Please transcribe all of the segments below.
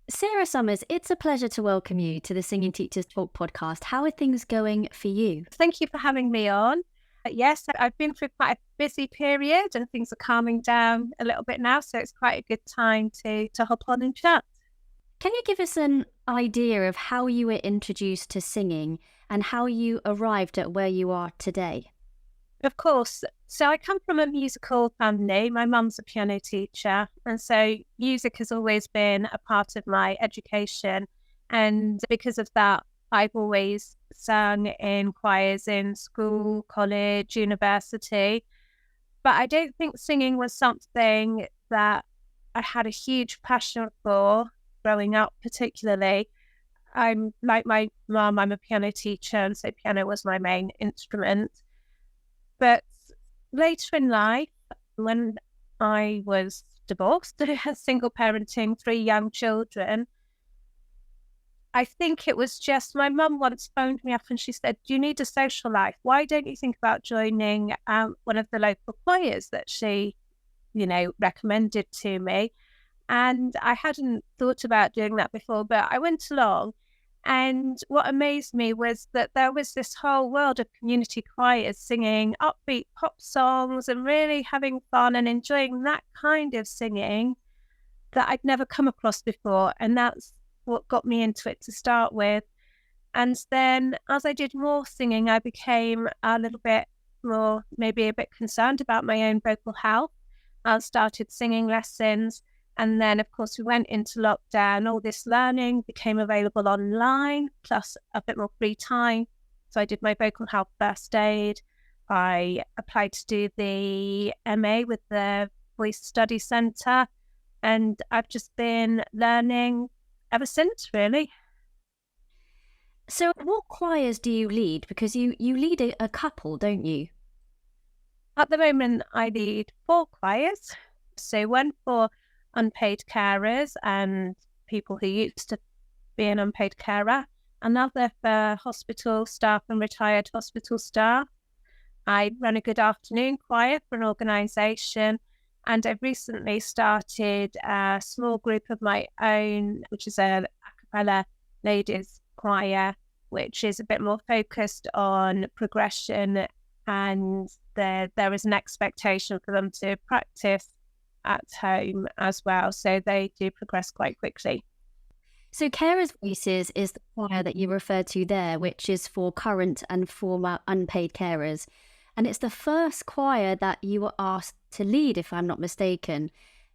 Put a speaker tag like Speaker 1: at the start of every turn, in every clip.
Speaker 1: Sarah Summers, it's a pleasure to welcome you to the Singing Teachers Talk podcast. How are things going for you?
Speaker 2: Thank you for having me on. Yes, I've been through quite a busy period and things are calming down a little bit now, so it's quite a good time to hop on and chat.
Speaker 1: Can you give us an idea of how you were introduced to singing and how you arrived at where you are today?
Speaker 2: Of course. So I come from a musical family. My mum's a piano teacher, and so music has always been a part of my education. And because of that, I've always sung in choirs in school, college, university. But I don't think singing was something that I had a huge passion for growing up, particularly. I'm like my mum, I'm a piano teacher, and so piano was my main instrument. But later in life, when I was divorced, single parenting 3 young children, I think it was just my mum once phoned me up and she said, "Do you need a social life? Why don't you think about joining one of the local choirs that she, recommended to me?" And I hadn't thought about doing that before, but I went along. And what amazed me was that there was this whole world of community choirs singing upbeat pop songs and really having fun and enjoying that kind of singing that I'd never come across before. And that's what got me into it to start with. And then as I did more singing, I became a little bit more, maybe a bit concerned about my own vocal health. I started singing lessons. And then, of course, we went into lockdown. All this learning became available online, plus a bit more free time. So I did my vocal health first aid. I applied to do the MA with the Voice Study Centre. And I've just been learning ever since, really.
Speaker 1: So what choirs do you lead? Because you lead a couple, don't you?
Speaker 2: At the moment, I lead 4 choirs. So one for unpaid carers and people who used to be an unpaid carer, another for hospital staff and retired hospital staff. I run a good afternoon choir for an organisation, and I've recently started a small group of my own, which is a cappella ladies choir, which is a bit more focused on progression, and there is an expectation for them to practice at home as well, so they do progress quite quickly.
Speaker 1: So Carers Voices is the choir that you referred to there, which is for current and former unpaid carers. And it's the first choir that you were asked to lead, if I'm not mistaken.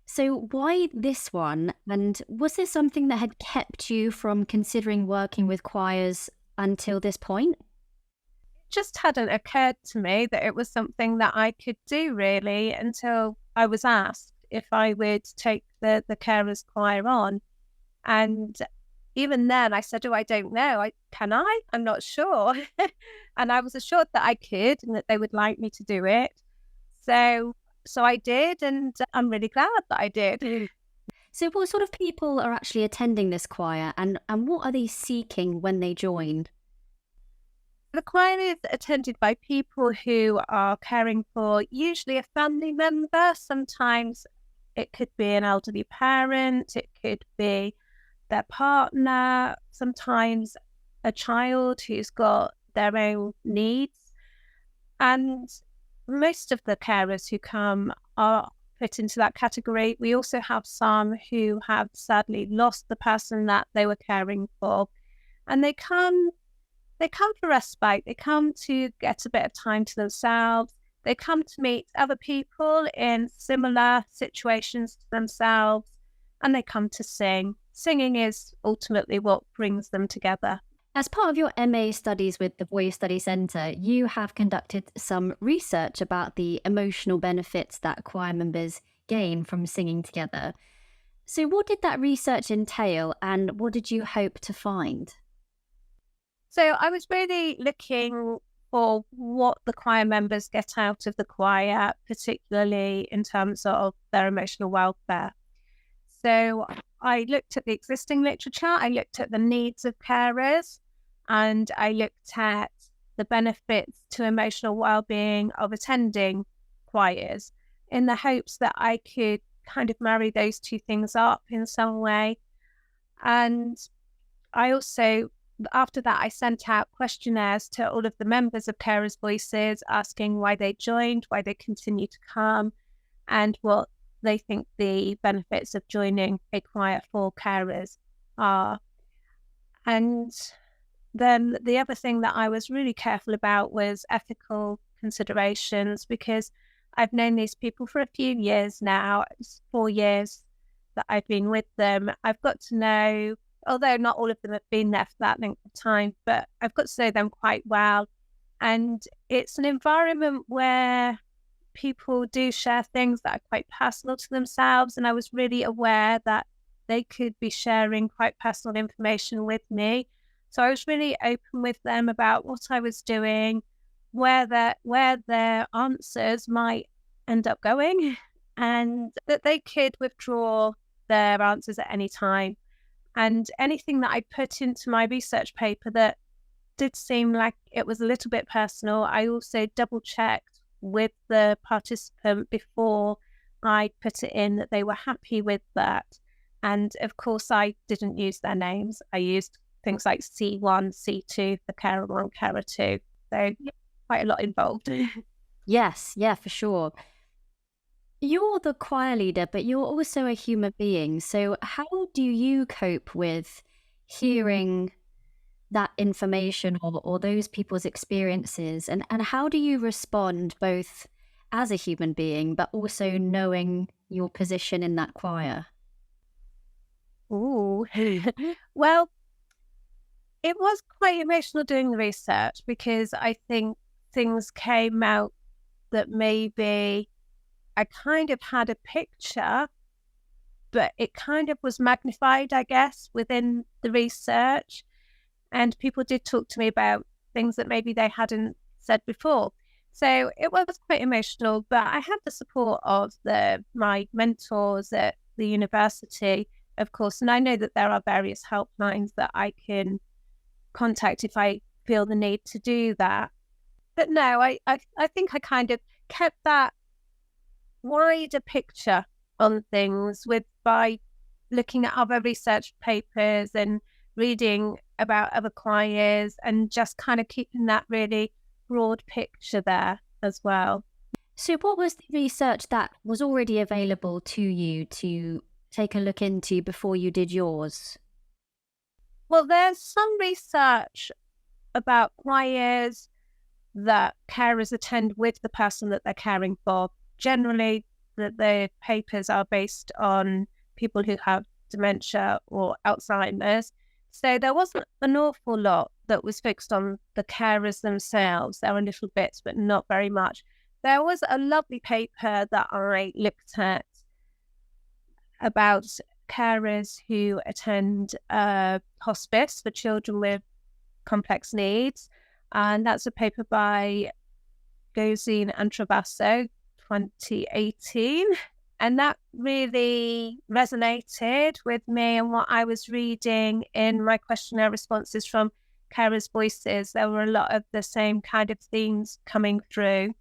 Speaker 1: So why this one? And was this something that had kept you from considering working with choirs until this point?
Speaker 2: It just hadn't occurred to me that it was something that I could do, really, until I was asked if I would take the carers choir on. And even then I said, "Oh, I don't know. Can I? I'm not sure." And I was assured that I could and that they would like me to do it. So I did, and I'm really glad that I did.
Speaker 1: So what sort of people are actually attending this choir, and what are they seeking when they joined?
Speaker 2: The choir is attended by people who are caring for usually a family member. Sometimes it could be an elderly parent, it could be their partner, sometimes a child who's got their own needs. And most of the carers who come are fit into that category. We also have some who have sadly lost the person that they were caring for. And they come for respite. They come to get a bit of time to themselves. They come to meet other people in similar situations to themselves, and they come to sing. Singing is ultimately what brings them together.
Speaker 1: As part of your MA studies with the Voice Study Centre, you have conducted some research about the emotional benefits that choir members gain from singing together. So what did that research entail, and what did you hope to find?
Speaker 2: So I was really looking for what the choir members get out of the choir, particularly in terms of their emotional welfare. So I looked at the existing literature, I looked at the needs of carers, and I looked at the benefits to emotional well-being of attending choirs in the hopes that I could kind of marry those two things up in some way. And I also, after that, I sent out questionnaires to all of the members of Carers Voices, asking why they joined, why they continue to come, and what they think the benefits of joining a choir for carers are. And then the other thing that I was really careful about was ethical considerations, because I've known these people for a few years now. It's 4 years that I've been with them. I've got to know, although not all of them have been there for that length of time, but I've got to know them quite well. And it's an environment where people do share things that are quite personal to themselves. And I was really aware that they could be sharing quite personal information with me. So I was really open with them about what I was doing, where their answers might end up going, and that they could withdraw their answers at any time. And anything that I put into my research paper that did seem like it was a little bit personal, I also double checked with the participant before I put it in that they were happy with that. And of course, I didn't use their names. I used things like C1, C2 for carer 1, carer 2. So quite a lot involved.
Speaker 1: Yes, yeah, for sure. You're the choir leader, but you're also a human being. So how do you cope with hearing that information or those people's experiences? And how do you respond both as a human being, but also knowing your position in that choir?
Speaker 2: Ooh. Well, it was quite emotional doing the research, because I think things came out that maybe I kind of had a picture, but it kind of was magnified, I guess, within the research. And people did talk to me about things that maybe they hadn't said before. So it was quite emotional, but I had the support of my mentors at the university, of course. And I know that there are various helplines that I can contact if I feel the need to do that. But no, I think I kind of kept that wider picture on things by looking at other research papers and reading about other choirs, and just kind of keeping that really broad picture there as well.
Speaker 1: So what was the research that was already available to you to take a look into before you did yours?
Speaker 2: Well, there's some research about choirs that carers attend with the person that they're caring for. Generally, the papers are based on people who have dementia or Alzheimer's. So there wasn't an awful lot that was focused on the carers themselves. There were little bits, but not very much. There was a lovely paper that I looked at about carers who attend hospice for children with complex needs. And that's a paper by Gozine and Travasso, 2018. And that really resonated with me and what I was reading in my questionnaire responses from Carers Voices. There were a lot of the same kind of themes coming through.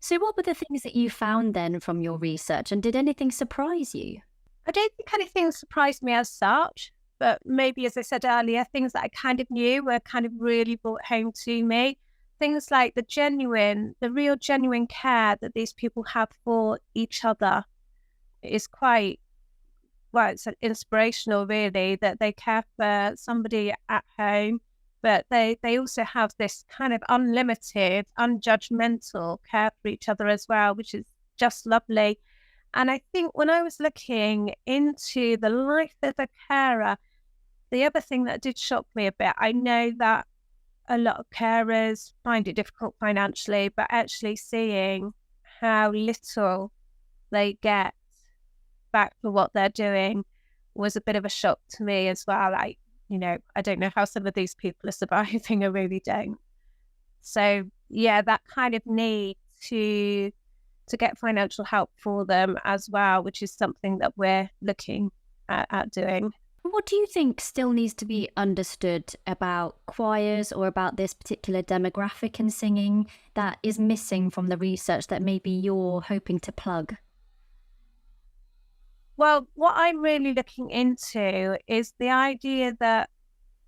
Speaker 1: So what were the things that you found then from your research, and did anything surprise you?
Speaker 2: I don't think anything surprised me as such, but maybe, as I said earlier, things that I kind of knew were kind of really brought home to me. Things like the real genuine care that these people have for each other is quite, well, it's inspirational, really, that they care for somebody at home, but they also have this kind of unlimited, unjudgmental care for each other as well, which is just lovely. And I think when I was looking into the life of a carer, the other thing that did shock me a bit, I know that a lot of carers find it difficult financially, but actually seeing how little they get back for what they're doing was a bit of a shock to me as well. I don't know how some of these people are surviving. I really don't. So yeah, that kind of need to get financial help for them as well, which is something that we're looking at doing.
Speaker 1: What do you think still needs to be understood about choirs or about this particular demographic in singing that is missing from the research that maybe you're hoping to plug?
Speaker 2: Well, what I'm really looking into is the idea that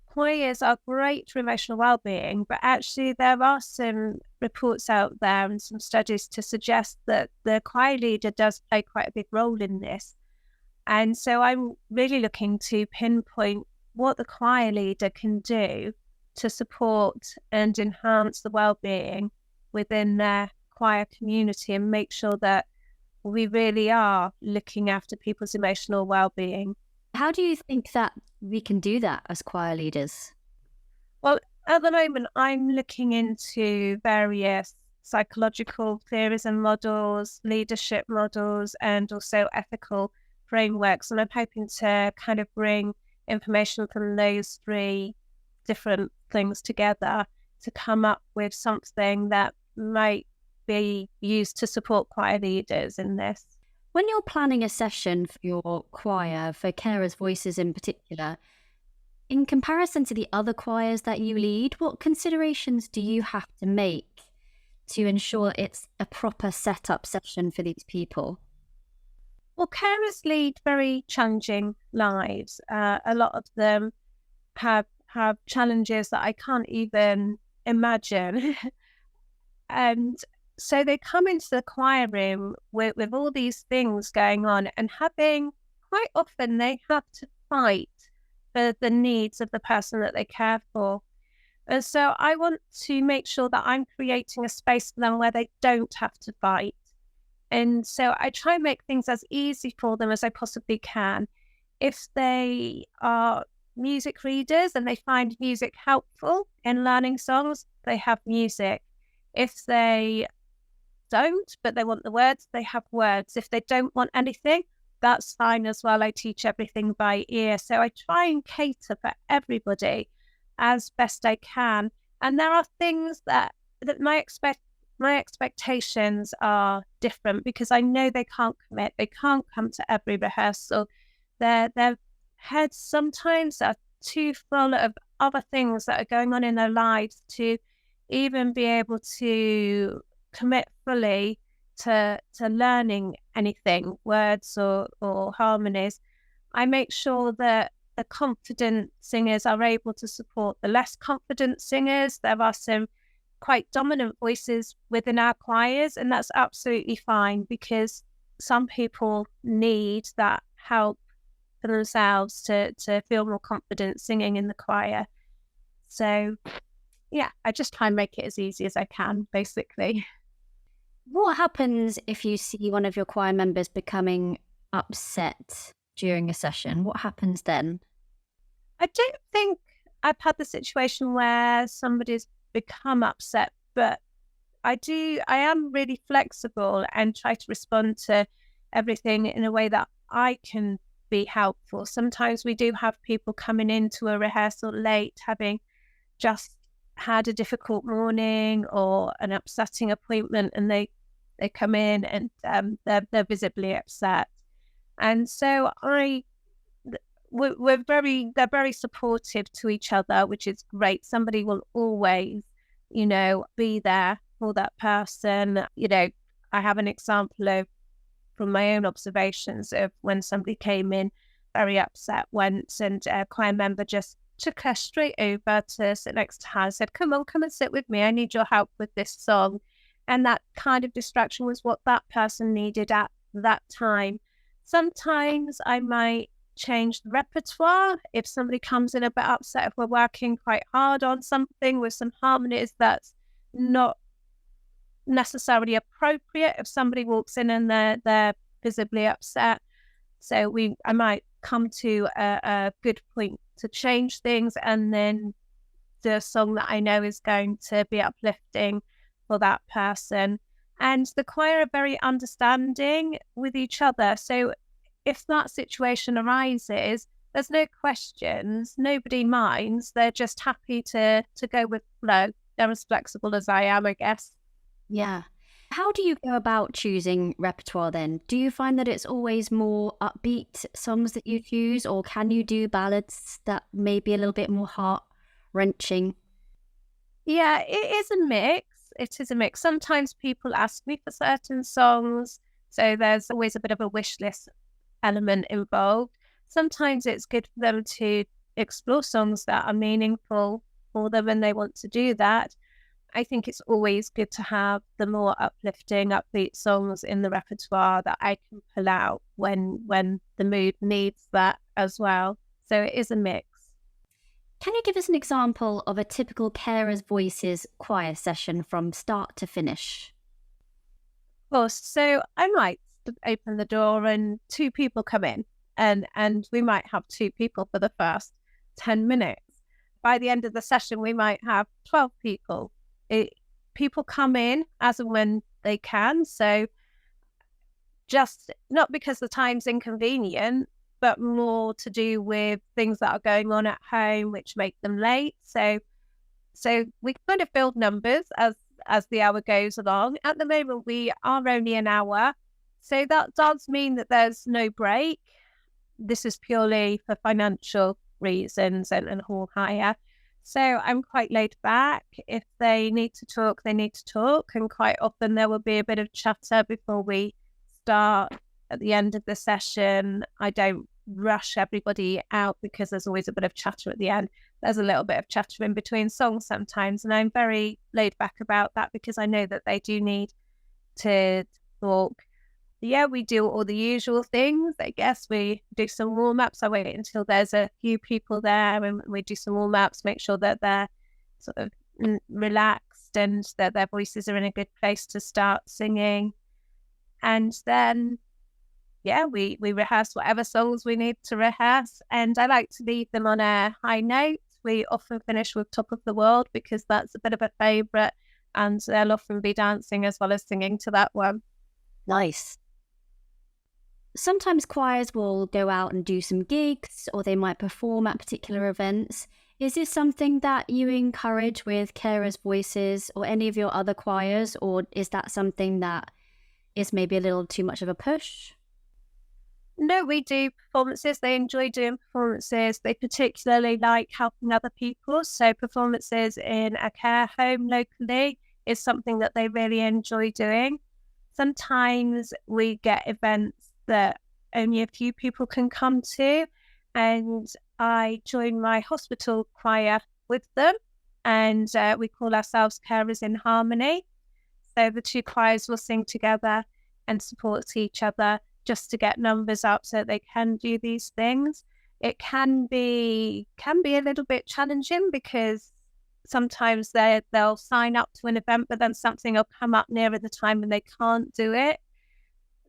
Speaker 2: choirs are great for emotional well-being, but actually there are some reports out there and some studies to suggest that the choir leader does play quite a big role in this. And so I'm really looking to pinpoint what the choir leader can do to support and enhance the well-being within their choir community and make sure that we really are looking after people's emotional well-being.
Speaker 1: How do you think that we can do that as choir leaders?
Speaker 2: Well, at the moment, I'm looking into various psychological theories and models, leadership models, and also ethical frameworks. And I'm hoping to kind of bring information from those three different things together to come up with something that might be used to support choir leaders in this.
Speaker 1: When you're planning a session for your choir, for carers' voices in particular, in comparison to the other choirs that you lead, what considerations do you have to make to ensure it's a proper set-up session for these people?
Speaker 2: Well, carers lead very challenging lives. A lot of them have challenges that I can't even imagine. And so they come into the choir room with all these things going on and quite often they have to fight for the needs of the person that they care for. And so I want to make sure that I'm creating a space for them where they don't have to fight. And so I try and make things as easy for them as I possibly can. If they are music readers and they find music helpful in learning songs, they have music. If they don't, but they want the words, they have words. If they don't want anything, that's fine as well. I teach everything by ear. So I try and cater for everybody as best I can. And there are things that my expectations are different because I know they can't commit. They can't come to every rehearsal. Their heads sometimes are too full of other things that are going on in their lives to even be able to commit fully to learning anything, words or harmonies. I make sure that the confident singers are able to support the less confident singers. There are some quite dominant voices within our choirs, and that's absolutely fine because some people need that help for themselves to feel more confident singing in the choir. So yeah, I just try and make it as easy as I can, basically.
Speaker 1: What happens if you see one of your choir members becoming upset during a session? What happens then?
Speaker 2: I don't think I've had the situation where somebody's become upset, but I am really flexible and try to respond to everything in a way that I can be helpful. Sometimes we do have people coming into a rehearsal late, having just had a difficult morning or an upsetting appointment, and they come in and they're visibly upset. And so they're very supportive to each other, which is great. Somebody will always, be there for that person. I have an example from my own observations of when somebody came in very upset once, and a choir member just took her straight over to sit next to her and said, come and sit with me. I need your help with this song. And that kind of distraction was what that person needed at that time. Sometimes I might change the repertoire. If somebody comes in a bit upset, if we're working quite hard on something with some harmonies that's not necessarily appropriate, if somebody walks in and they're visibly upset. So I might come to a good point to change things, and then the song that I know is going to be uplifting for that person. And the choir are very understanding with each other. So if that situation arises, there's no questions, nobody minds. They're just happy to go with flow. They're as flexible as I am, I guess.
Speaker 1: Yeah. How do you go about choosing repertoire then? Do you find that it's always more upbeat songs that you choose, or can you do ballads that may be a little bit more heart-wrenching?
Speaker 2: Yeah, it is a mix. It is a mix. Sometimes people ask me for certain songs, so there's always a bit of a wish list element involved. Sometimes it's good for them to explore songs that are meaningful for them and they want to do that. I think it's always good to have the more uplifting, upbeat songs in the repertoire that I can pull out when the mood needs that as well. So it is a mix.
Speaker 1: Can you give us an example of a typical Carers Voices choir session from start to finish?
Speaker 2: Of course. So I might open the door and two people come in, and we might have two people for the first 10 minutes. By the end of the session, we might have 12 people. People come in as and when they can. So just not because the time's inconvenient, but more to do with things that are going on at home, which make them late. So we kind of build numbers as the hour goes along. At the moment, we are only an hour. So that does mean that there's no break. This is purely for financial reasons and hall hire. So I'm quite laid back. If they need to talk, they need to talk. And quite often there will be a bit of chatter before we start at the end of the session. I don't rush everybody out because there's always a bit of chatter at the end. There's a little bit of chatter in between songs sometimes. And I'm very laid back about that because I know that they do need to talk. Yeah, we do all the usual things. I guess we do some warm-ups. I wait until there's a few people there and we do some warm-ups, make sure that they're sort of relaxed and that their voices are in a good place to start singing. And then, yeah, we rehearse whatever songs we need to rehearse. And I like to leave them on a high note. We often finish with Top of the World because that's a bit of a favourite and they'll often be dancing as well as singing to that one.
Speaker 1: Nice. Sometimes choirs will go out and do some gigs or they might perform at particular events. Is this something that you encourage with Carers Voices or any of your other choirs, or is that something that is maybe a little too much of a push?
Speaker 2: No, we do performances. They enjoy doing performances. They particularly like helping other people. So performances in a care home locally is something that they really enjoy doing. Sometimes we get events that only a few people can come to, and I join my hospital choir with them, and we call ourselves Carers in Harmony. So the two choirs will sing together and support each other just to get numbers up so they can do these things. It can be a little bit challenging because sometimes they'll sign up to an event, but then something will come up nearer the time when they can't do it.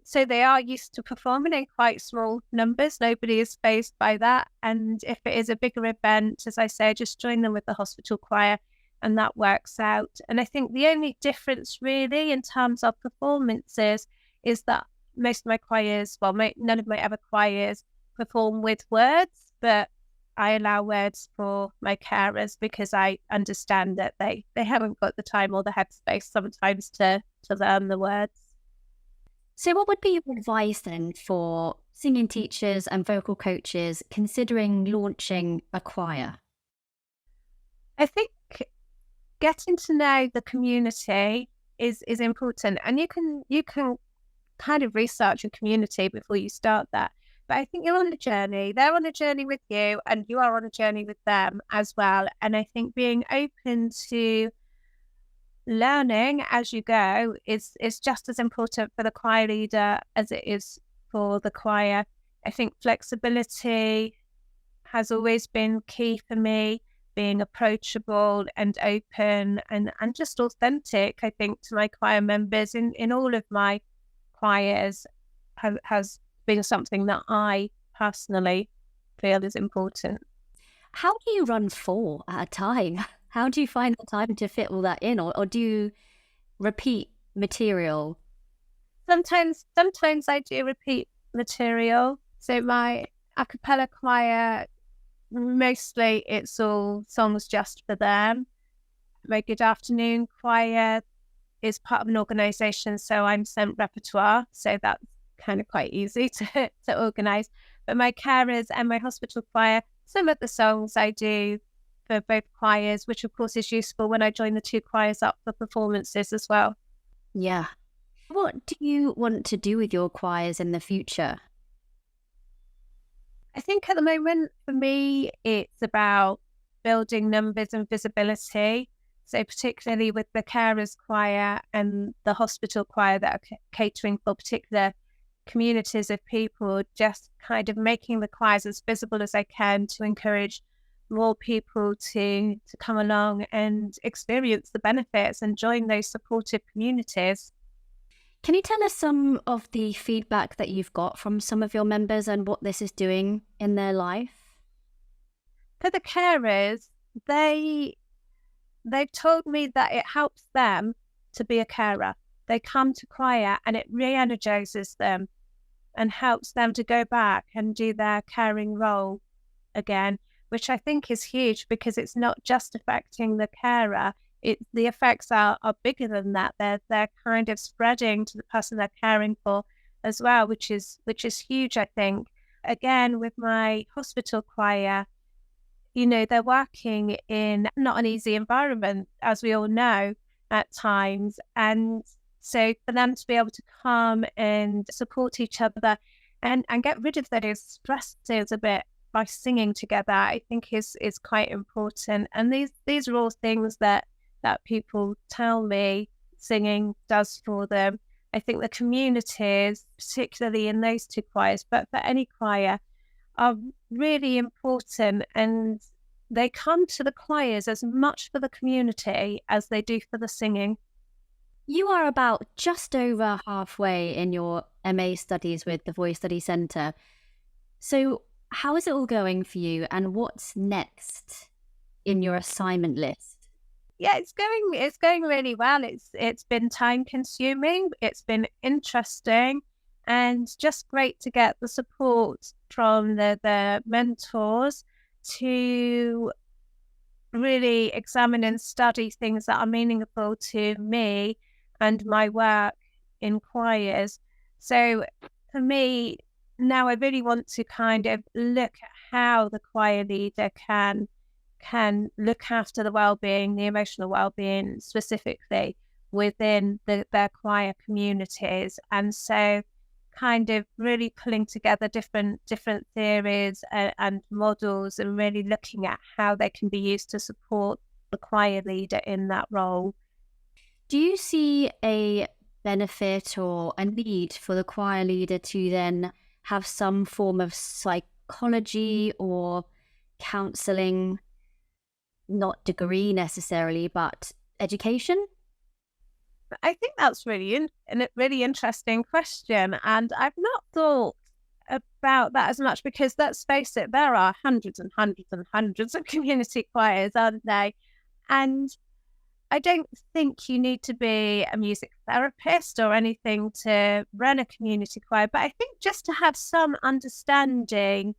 Speaker 2: So they are used to performing in quite small numbers. Nobody is fazed by that. And if it is a bigger event, as I say, just join them with the hospital choir and that works out. And I think the only difference really in terms of performances is that most of my choirs, well, none of my other choirs perform with words, but I allow words for my carers because I understand that they haven't got the time or the headspace sometimes to learn the words.
Speaker 1: So what would be your advice then for singing teachers and vocal coaches considering launching a choir?
Speaker 2: I think getting to know the community is important, and you can kind of research your community before you start that. But I think you're on a journey. They're on a journey with you, and you are on a journey with them as well. And I think being open to learning as you go is just as important for the choir leader as it is for the choir. I think flexibility has always been key for me, being approachable and open and just authentic, I think, to my choir members in all of my choirs has been something that I personally feel is important.
Speaker 1: How do you run 4 at a time? How do you find the time to fit all that in, or do you repeat material?
Speaker 2: Sometimes I do repeat material. So my a cappella choir, mostly it's all songs just for them. My Good Afternoon choir is part of an organisation, so I'm sent repertoire, so that's kind of quite easy to organise. But my carers and my hospital choir, some of the songs I do for both choirs, which of course is useful when I join the two choirs up for performances as well.
Speaker 1: Yeah. What do you want to do with your choirs in the future?
Speaker 2: think at the moment, for me, it's about building numbers and visibility. So particularly with the carers choir and the hospital choir that are catering for particular communities of people, just kind of making the choirs as visible as I can to encourage more people to come along and experience the benefits and join those supportive communities.
Speaker 1: Can you tell us some of the feedback that you've got from some of your members and what this is doing in their life?
Speaker 2: For the carers, they've told me that it helps them to be a carer. They come to choir and it re-energizes them and helps them to go back and do their caring role again, which I think is huge because it's not just affecting the carer. The effects are bigger than that. They're kind of spreading to the person they're caring for as well, which is huge, I think. Again, with my hospital choir, they're working in not an easy environment, as we all know, at times. And so for them to be able to come and support each other and get rid of those stresses a bit by singing together, I think is quite important. And these are all things that people tell me singing does for them. I think the communities, particularly in those two choirs, but for any choir, are really important, and they come to the choirs as much for the community as they do for the singing.
Speaker 1: You are about just over halfway in your MA studies with the Voice Study Centre. So how is it all going for you, and what's next in your assignment list?
Speaker 2: Yeah, it's going really well. It's been time consuming, it's been interesting, and just great to get the support from the mentors to really examine and study things that are meaningful to me and my work in choirs. So for me, now I really want to kind of look at how the choir leader can look after the well-being, the emotional well-being specifically within their choir communities. And so kind of really pulling together different theories and models, and really looking at how they can be used to support the choir leader in that role.
Speaker 1: Do you see a benefit or a need for the choir leader to then have some form of psychology or counselling, not degree necessarily, but education?
Speaker 2: I think that's really a really interesting question, and I've not thought about that as much because, let's face it, there are hundreds and hundreds and hundreds of community choirs, aren't they? And I don't think you need to be a music therapist or anything to run a community choir, but I think just to have some understanding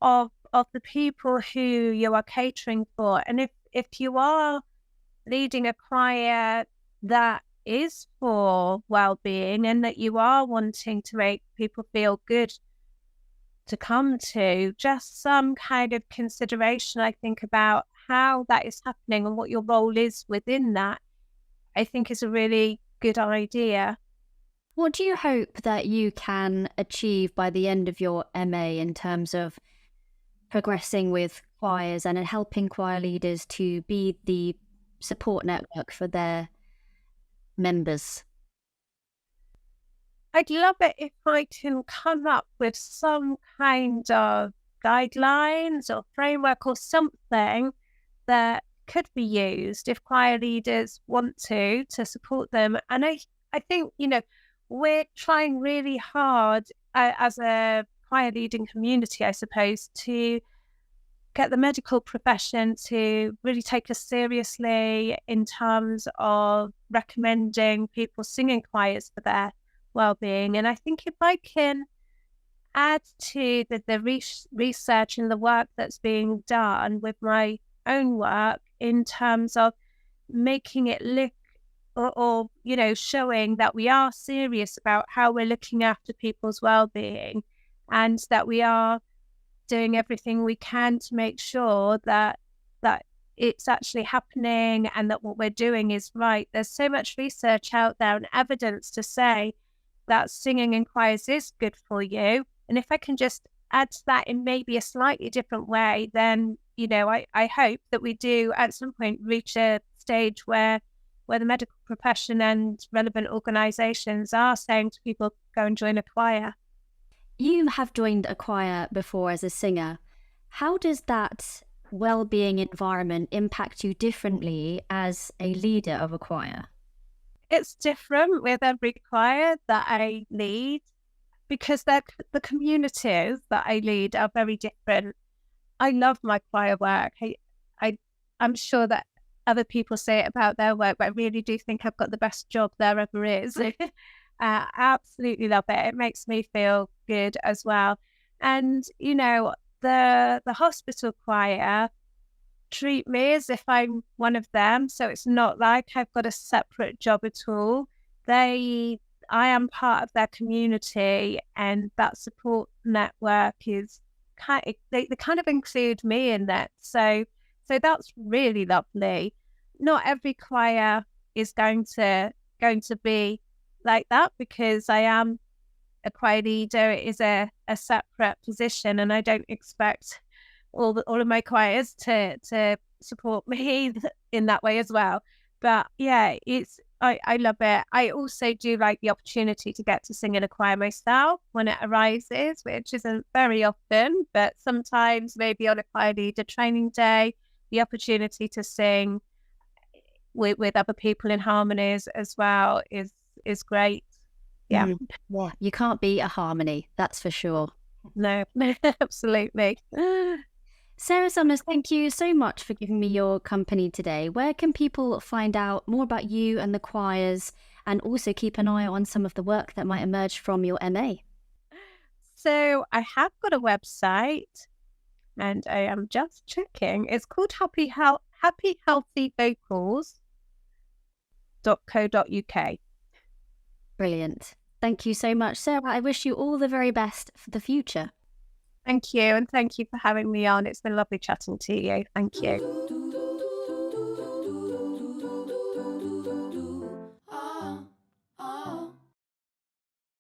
Speaker 2: of the people who you are catering for. And if you are leading a choir that is for well-being and that you are wanting to make people feel good to come to, just some kind of consideration, I think, about how that is happening and what your role is within that, I think is a really good idea.
Speaker 1: What do you hope that you can achieve by the end of your MA in terms of progressing with choirs and helping choir leaders to be the support network for their members?
Speaker 2: I'd love it if I can come up with some kind of guidelines or framework or something that could be used if choir leaders want to support them. And I think, we're trying really hard as a choir leading community, I suppose, to get the medical profession to really take us seriously in terms of recommending people singing choirs for their well-being. And I think if I can add to the research and the work that's being done with my own work in terms of making it look or showing that we are serious about how we're looking after people's well-being, and that we are doing everything we can to make sure that it's actually happening and that what we're doing is right. There's so much research out there and evidence to say that singing in choirs is good for you. And if I can just add to that in maybe a slightly different way, then, I hope that we do at some point reach a stage where the medical profession and relevant organisations are saying to people, go and join a choir.
Speaker 1: You have joined a choir before as a singer. How does that well-being environment impact you differently as a leader of a choir?
Speaker 2: It's different with every choir that I lead because the communities that I lead are very different. I love my choir work. I'm sure that other people say it about their work, but I really do think I've got the best job there ever is. I absolutely love it. It makes me feel good as well. And, the hospital choir treat me as if I'm one of them. So it's not like I've got a separate job at all. I am part of their community, and that support network is they kind of include me in that. So that's really lovely. Not every choir is going to be like that, because I am a choir leader. It is a separate position, and I don't expect all of my choirs to support me in that way as well. But yeah, I love it. I also do like the opportunity to get to sing in a choir myself when it arises, which isn't very often, but sometimes maybe on a choir leader training day, the opportunity to sing with other people in harmonies as well is great. Yeah.
Speaker 1: Yeah, you can't beat a harmony, that's for sure.
Speaker 2: No, absolutely.
Speaker 1: Sarah Summers, thank you so much for giving me your company today. Where can people find out more about you and the choirs, and also keep an eye on some of the work that might emerge from your MA?
Speaker 2: So I have got a website, and I am just checking. It's called happyhealthyvocals.co.uk.
Speaker 1: Brilliant. Thank you so much, Sarah. I wish you all the very best for the future.
Speaker 2: Thank you. And thank you for having me on. It's been lovely chatting to you. Thank you.